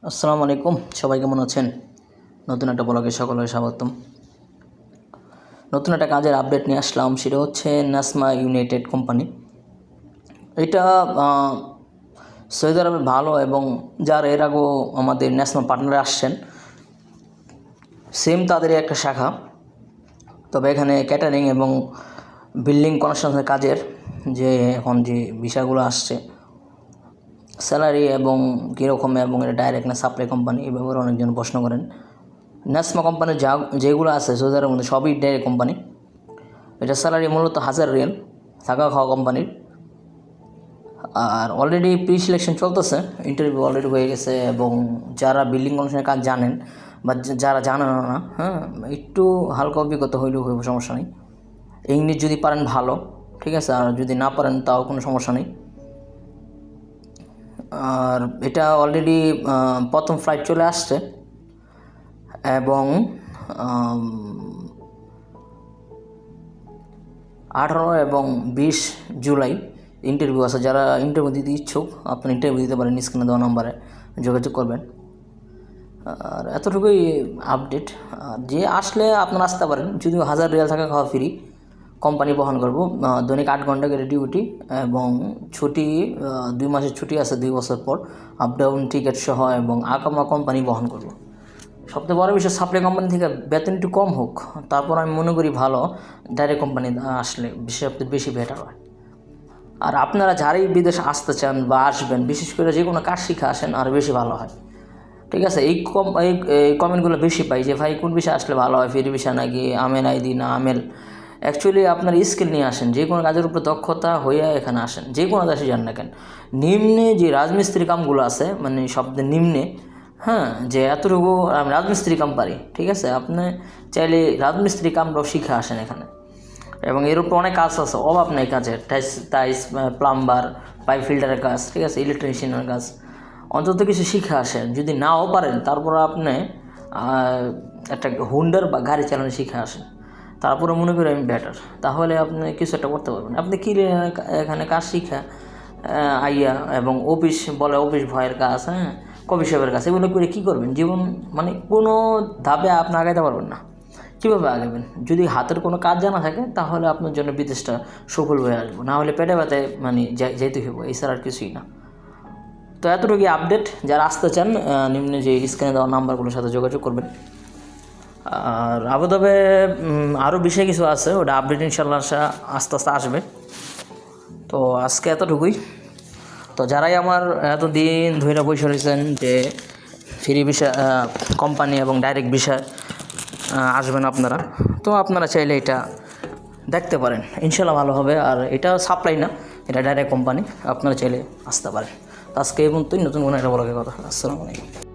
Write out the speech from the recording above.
আসসালামু আলাইকুম, সবাই কেমন আছেন? নতুন একটা ব্লগে সকলের স্বাগতম। নতুন একটা কাজের আপডেট নিয়ে আসলাম, সেটা হচ্ছে নাসমা ইউনাইটেড কোম্পানি। এটা সৌদি আরবে ভালো, এবং যারা এর আগেও আমাদের ন্যাসমা পার্টনারে আসছেন, সেম তাদেরই একটা শাখা। তবে এখানে ক্যাটারিং এবং বিল্ডিং কনস্ট্রাকশনের কাজের যে এখন যে বিষয়গুলো আসছে, স্যালারি এবং কীরকম, এবং এটা ডাইরেক্ট না সাপ্লাই কোম্পানি, এই ব্যাপারে অনেকজন প্রশ্ন করেন। নাসমা কোম্পানির যেগুলো আছে সৌদি আরবের মধ্যে সবই ডাইরেক্ট কোম্পানি। এটা স্যালারি মূলত 1000 রিয়াল, থাকা খাওয়া কোম্পানির। আর অলরেডি প্রি সিলেকশন চলতেছে, ইন্টারভিউ অলরেডি হয়ে গেছে। এবং যারা বিল্ডিং কনস্ট্রাকশনের কাজ জানেন বা যারা জানেন না, একটু হালকা অভিজ্ঞতা হইলেও হইব, সমস্যা নেই। ইংলিশ যদি পারেন ভালো, ঠিক আছে, আর যদি না পারেন তাও কোনো সমস্যা নেই। আর এটা অলরেডি প্রথম ফ্লাইট চলে আসছে, এবং 18 এবং 20 জুলাই ইন্টারভিউ আছে। যারা ইন্টারভিউ দিতে ইচ্ছুক, আপনি ইন্টারভিউ দিতে পারেন, স্ক্রিনে দেওয়া নাম্বারে যোগাযোগ করবেন। আর এতটুকুই আপডেট। যে আসলে আপনারা আসতে পারেন, যদিও 1000 রিয়াল থাকা খাওয়া ফ্রি, কোম্পানি বহন করবো। দৈনিক 8 ঘন্টা করে ডিউটি, এবং ছুটি 2 মাসের ছুটি আছে 2 বছর পর, আপ ডাউন টিকিট সহ, এবং আকামা কোম্পানি বহন করবো। সবথেকে বড় বিষয়, সাপ্লাই কোম্পানি থেকে বেতন একটু কম হোক, তারপর আমি মনে করি ভালো ডাইরেক্ট কোম্পানি আসলে সবথেকে বেশি বেটার হয়। আর আপনারা যারাই বিদেশে আসতে চান বা আসবেন, বিশেষ করে যে কোনো কাজ শিখে আসেন, আর বেশি ভালো হয়। ঠিক আছে, এই কমেন্টগুলো বেশি পাই যে ভাই কোন বিষয়ে আসলে ভালো হয়, ফ্রি বিষয় নাকি আমেল আইডি না আমেল। অ্যাকচুয়ালি আপনার স্কিল নিয়ে আসেন, যে কোনো কাজের উপরে দক্ষতা হইয়া এখানে আসেন, যে কোনো দেশে যান না কেন। নিম্নে যে রাজমিস্ত্রি কামগুলো আছে, মানে শব্দের নিম্নে, যে এতটুকু আমি রাজমিস্ত্রি কাম পারি, ঠিক আছে, আপনি চাইলে রাজমিস্ত্রি কামটাও শিখে আসেন এখানে। এবং এর উপর অনেক কাজ আছে, অভাব নেই কাজের, টাইস, প্লাম্বার, পাইপ ফিল্টারের কাজ, ঠিক আছে, ইলেকট্রিশিয়ানের কাজ, অন্তত কিছু শিখে আসেন। যদি নাও পারেন, তারপর আপনি একটা হুন্ডার বা গাড়ি চালানো শিখে আসেন, তারপরে মনে করি আমি বেটার, তাহলে আপনি কিছু একটা করতে পারবেন। আপনি কি এখানে কাজ শিখা আইয়া, এবং অফিস বলে অফিস ভয়ের কাজ, কফি শপের কাজ, এগুলো করে কী করবেন? জীবন মানে কোনো ধাপে আপনি আগাইতে পারবেন না। কীভাবে আগাবেন? যদি হাতের কোনো কাজ জানা থাকে, তাহলে আপনার জন্য বিদেশটা সফল হয়ে আসবো, না হলে পেটে ব্যথায় মানে যেতে হইব, এছাড়া আর কিছুই না। তো এতটুকু আপডেট। যারা আসতে চান, নিম্নে যে স্ক্রিনে দেওয়া নাম্বারগুলোর সাথে যোগাযোগ করবেন। আর আবুধাবে আরও বিষয় কিছু আছে, ওটা আপডেট ইনশাল্লাহ আস্তে আস্তে আসবে। তো আজকে এতটুকুই। তো যারাই আমার এতদিন ধরে বসে রয়েছেন যে ফ্রি ভিসা কোম্পানি এবং ডাইরেক্ট ভিসা আসবেন আপনারা, তো আপনারা চাইলে এটা দেখতে পারেন, ইনশাল্লাহ ভালো হবে। আর এটা সাপ্লাই না, এটা ডাইরেক্ট কোম্পানি, আপনারা চাইলে আসতে পারেন। আজকে এই পর্যন্তই, নতুন কোনো একটা বলার কথা। আসসালামু আলাইকুম।